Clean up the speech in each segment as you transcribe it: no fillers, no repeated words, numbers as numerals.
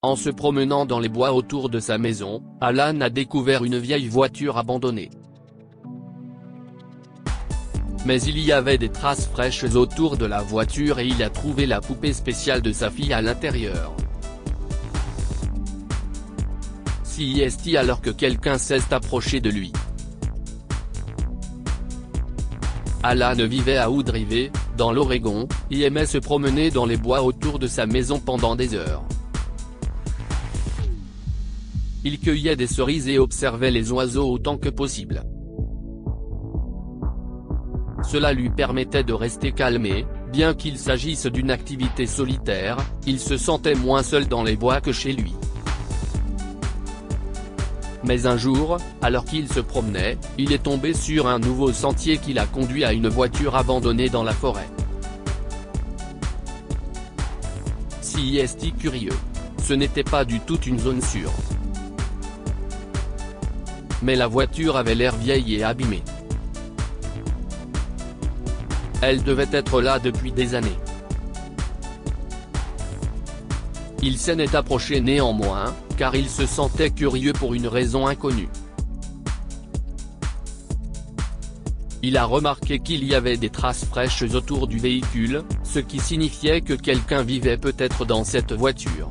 En se promenant dans les bois autour de sa maison, Alan a découvert une vieille voiture abandonnée. Mais il y avait des traces fraîches autour de la voiture et il a trouvé la poupée spéciale de sa fille à l'intérieur. CIST alors que quelqu'un s'est approché de lui. Alan vivait à Wood River, dans l'Oregon, et aimait se promener dans les bois autour de sa maison pendant des heures. Il cueillait des cerises et observait les oiseaux autant que possible. Cela lui permettait de rester calmé, bien qu'il s'agisse d'une activité solitaire, il se sentait moins seul dans les bois que chez lui. Mais un jour, alors qu'il se promenait, il est tombé sur un nouveau sentier qui l'a conduit à une voiture abandonnée dans la forêt. CIST curieux. Ce n'était pas du tout une zone sûre. Mais la voiture avait l'air vieille et abîmée. Elle devait être là depuis des années. Il s'en est approché néanmoins, car il se sentait curieux pour une raison inconnue. Il a remarqué qu'il y avait des traces fraîches autour du véhicule, ce qui signifiait que quelqu'un vivait peut-être dans cette voiture.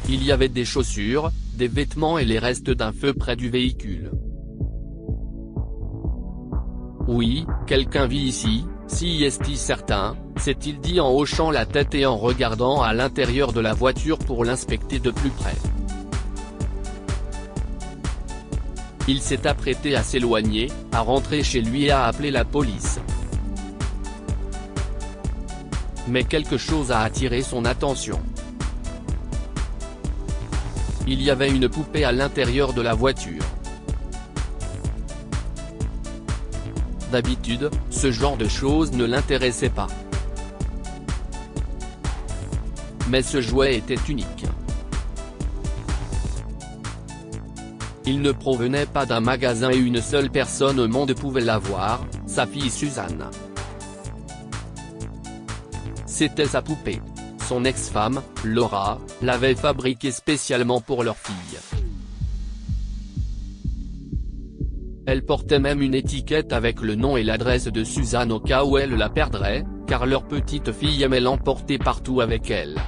Il y avait des chaussures, des vêtements et les restes d'un feu près du véhicule. Oui, quelqu'un vit ici, CIST certain, s'est-il dit en hochant la tête et en regardant à l'intérieur de la voiture pour l'inspecter de plus près. Il s'est apprêté à s'éloigner, à rentrer chez lui et à appeler la police. Mais quelque chose a attiré son attention. Il y avait une poupée à l'intérieur de la voiture. D'habitude, ce genre de choses ne l'intéressait pas. Mais ce jouet était unique. Il ne provenait pas d'un magasin et une seule personne au monde pouvait l'avoir, sa fille Suzanne. C'était sa poupée. Son ex-femme, Laura, l'avait fabriquée spécialement pour leur fille. Elle portait même une étiquette avec le nom et l'adresse de Suzanne au cas où elle la perdrait, car leur petite fille aimait l'emporter partout avec elle.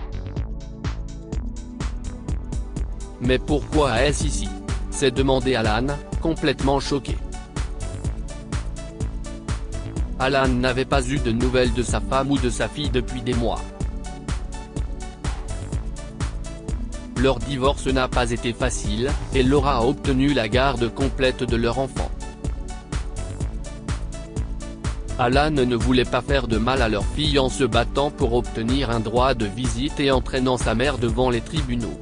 Mais pourquoi est-ce ici ? s'est demandé Alan, complètement choqué. Alan n'avait pas eu de nouvelles de sa femme ou de sa fille depuis des mois. Leur divorce n'a pas été facile, et Laura a obtenu la garde complète de leur enfant. Alan ne voulait pas faire de mal à leur fille en se battant pour obtenir un droit de visite et entraînant sa mère devant les tribunaux.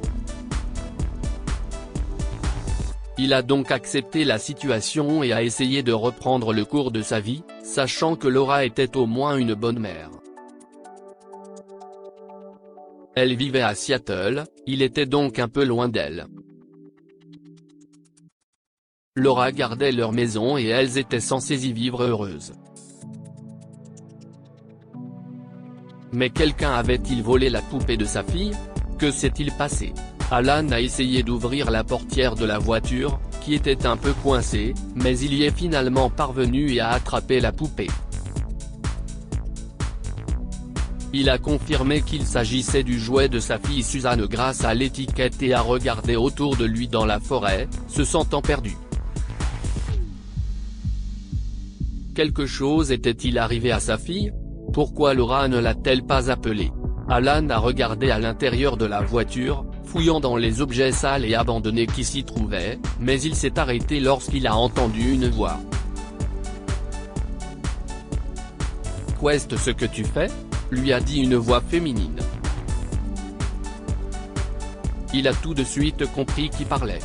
Il a donc accepté la situation et a essayé de reprendre le cours de sa vie, sachant que Laura était au moins une bonne mère. Elle vivait à Seattle, il était donc un peu loin d'elle. Laura gardait leur maison et elles étaient censées y vivre heureuses. Mais quelqu'un avait-il volé la poupée de sa fille? Que s'est-il passé? Alan a essayé d'ouvrir la portière de la voiture, qui était un peu coincée, mais il y est finalement parvenu et a attrapé la poupée. Il a confirmé qu'il s'agissait du jouet de sa fille Suzanne grâce à l'étiquette et a regardé autour de lui dans la forêt, se sentant perdu. Quelque chose était-il arrivé à sa fille? Pourquoi Laura ne l'a-t-elle pas appelé? Alan a regardé à l'intérieur de la voiture, fouillant dans les objets sales et abandonnés qui s'y trouvaient, mais il s'est arrêté lorsqu'il a entendu une voix. « Qu'est-ce ce que tu fais ?» lui a dit une voix féminine. Il a tout de suite compris qui parlait.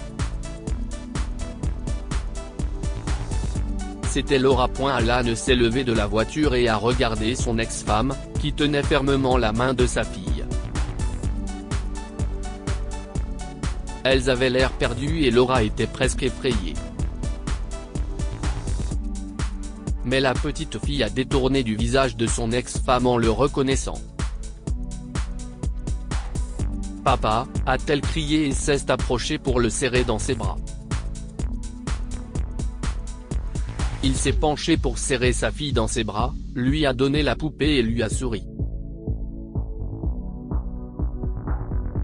C'était Laura. Alan s'est levé de la voiture et a regardé son ex-femme, qui tenait fermement la main de sa fille. Elles avaient l'air perdues et Laura était presque effrayée. Mais la petite fille a détourné du visage de son ex-femme en le reconnaissant. Papa, a-t-elle crié et s'est approchée pour le serrer dans ses bras. Il s'est penché pour serrer sa fille dans ses bras, lui a donné la poupée et lui a souri.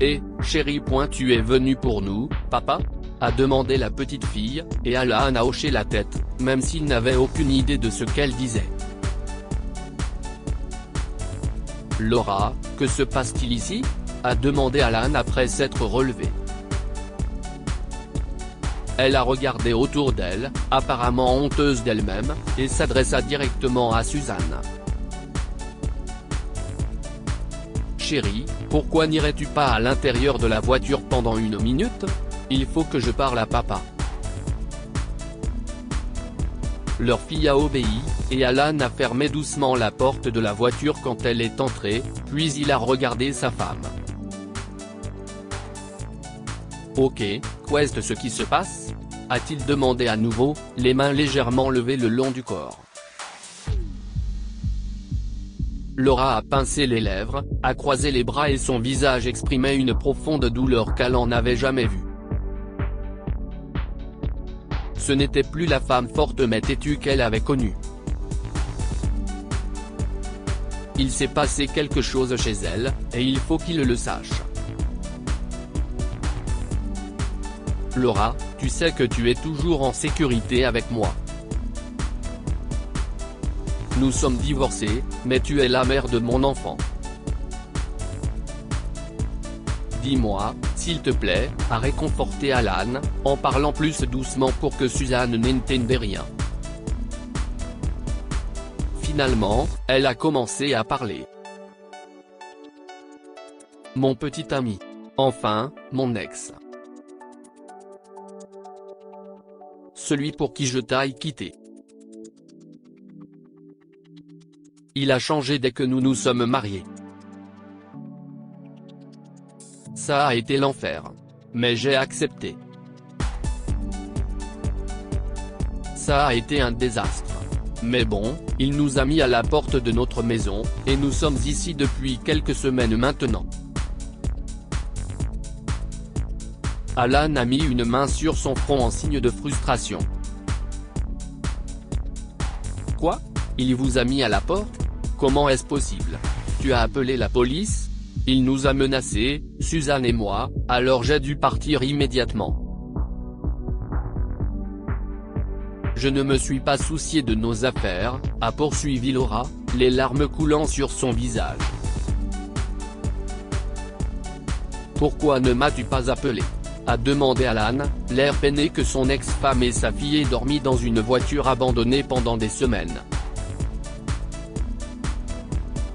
Eh, chérie, tu es venu pour nous, papa ? A demandé la petite fille, et Alan a hoché la tête, même s'il n'avait aucune idée de ce qu'elle disait. Laura, que se passe-t-il ici ? A demandé Alan après s'être relevé. Elle a regardé autour d'elle, apparemment honteuse d'elle-même, et s'adressa directement à Suzanne. Chérie, pourquoi n'irais-tu pas à l'intérieur de la voiture pendant 1 minute ? Il faut que je parle à papa. Leur fille a obéi, et Alan a fermé doucement la porte de la voiture quand elle est entrée, puis il a regardé sa femme. Ok, qu'est-ce ce qui se passe ? A-t-il demandé à nouveau, les mains légèrement levées le long du corps. Laura a pincé les lèvres, a croisé les bras et son visage exprimait une profonde douleur qu'elle n'en avait jamais vue. Ce n'était plus la femme forte mais têtue qu'elle avait connue. Il s'est passé quelque chose chez elle, et il faut qu'il le sache. Laura, tu sais que tu es toujours en sécurité avec moi. Nous sommes divorcés, mais tu es la mère de mon enfant. Dis-moi, s'il te plaît, a réconforté Alan, en parlant plus doucement pour que Suzanne n'entende rien. Finalement, elle a commencé à parler. Mon petit ami. Enfin, mon ex. Celui pour qui je t'aille quitté. Il a changé dès que nous nous sommes mariés. Ça a été l'enfer. Mais j'ai accepté. Ça a été un désastre. Mais bon, il nous a mis à la porte de notre maison, et nous sommes ici depuis quelques semaines maintenant. Alan a mis une main sur son front en signe de frustration. Quoi ? Il vous a mis à la porte ? Comment est-ce possible ? Tu as appelé la police ? Il nous a menacés, Suzanne et moi, alors j'ai dû partir immédiatement. Je ne me suis pas soucié de nos affaires, a poursuivi Laura, les larmes coulant sur son visage. Pourquoi ne m'as-tu pas appelé ? A demandé Alan, l'air peiné que son ex-femme et sa fille aient dormi dans une voiture abandonnée pendant des semaines.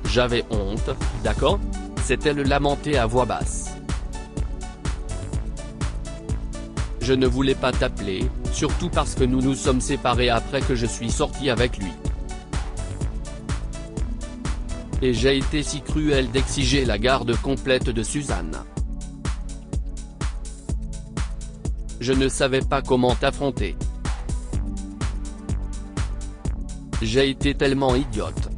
J'avais honte, d'accord ? S'est-elle lamentée à voix basse. Je ne voulais pas t'appeler, surtout parce que nous nous sommes séparés après que je suis sorti avec lui. Et j'ai été si cruel d'exiger la garde complète de Suzanne. Je ne savais pas comment t'affronter. J'ai été tellement idiote.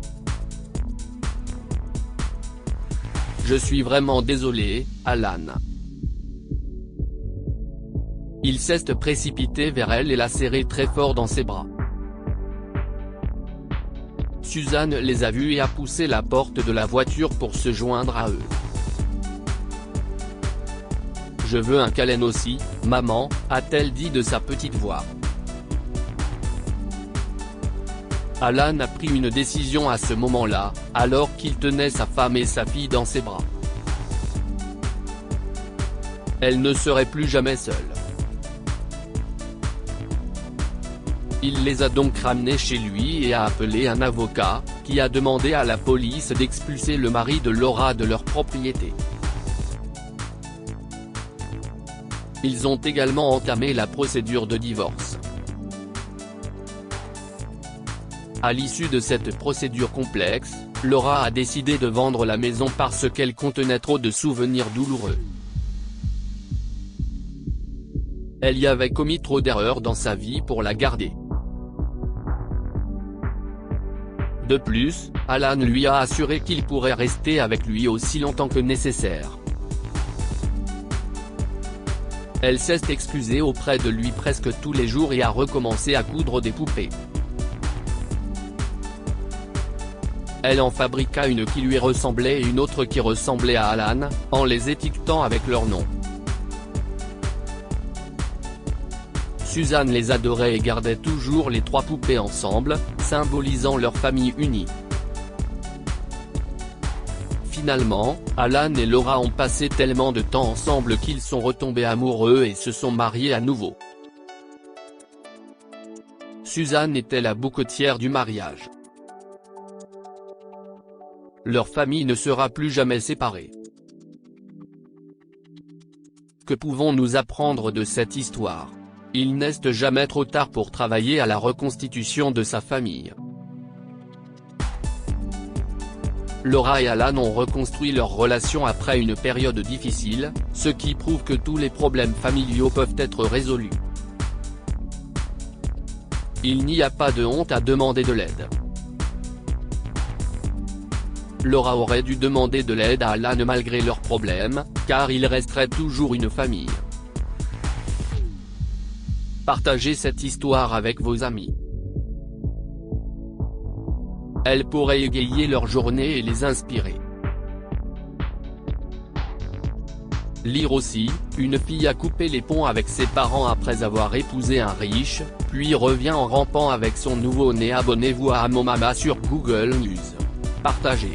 Je suis vraiment désolé, Alan. Il s'est précipité vers elle et l'a serrée très fort dans ses bras. Suzanne les a vus et a poussé la porte de la voiture pour se joindre à eux. Je veux un câlin aussi, maman, a-t-elle dit de sa petite voix. Alan a pris une décision à ce moment-là, alors qu'il tenait sa femme et sa fille dans ses bras. Elle ne serait plus jamais seule. Il les a donc ramenés chez lui et a appelé un avocat, qui a demandé à la police d'expulser le mari de Laura de leur propriété. Ils ont également entamé la procédure de divorce. À l'issue de cette procédure complexe, Laura a décidé de vendre la maison parce qu'elle contenait trop de souvenirs douloureux. Elle y avait commis trop d'erreurs dans sa vie pour la garder. De plus, Alan lui a assuré qu'il pourrait rester avec lui aussi longtemps que nécessaire. Elle s'est excusée auprès de lui presque tous les jours et a recommencé à coudre des poupées. Elle en fabriqua une qui lui ressemblait et une autre qui ressemblait à Alan, en les étiquetant avec leur nom. Suzanne les adorait et gardait toujours les 3 poupées ensemble, symbolisant leur famille unie. Finalement, Alan et Laura ont passé tellement de temps ensemble qu'ils sont retombés amoureux et se sont mariés à nouveau. Suzanne était la bouquetière du mariage. Leur famille ne sera plus jamais séparée. Que pouvons-nous apprendre de cette histoire? Il n'est jamais trop tard pour travailler à la reconstitution de sa famille. Laura et Alan ont reconstruit leur relation après une période difficile, ce qui prouve que tous les problèmes familiaux peuvent être résolus. Il n'y a pas de honte à demander de l'aide. Laura aurait dû demander de l'aide à Alan malgré leurs problèmes, car il resterait toujours une famille. Partagez cette histoire avec vos amis. Elle pourrait égayer leur journée et les inspirer. Lire aussi, une fille a coupé les ponts avec ses parents après avoir épousé un riche, puis revient en rampant avec son nouveau-né. Abonnez-vous à Amomama sur Google News. Partagez.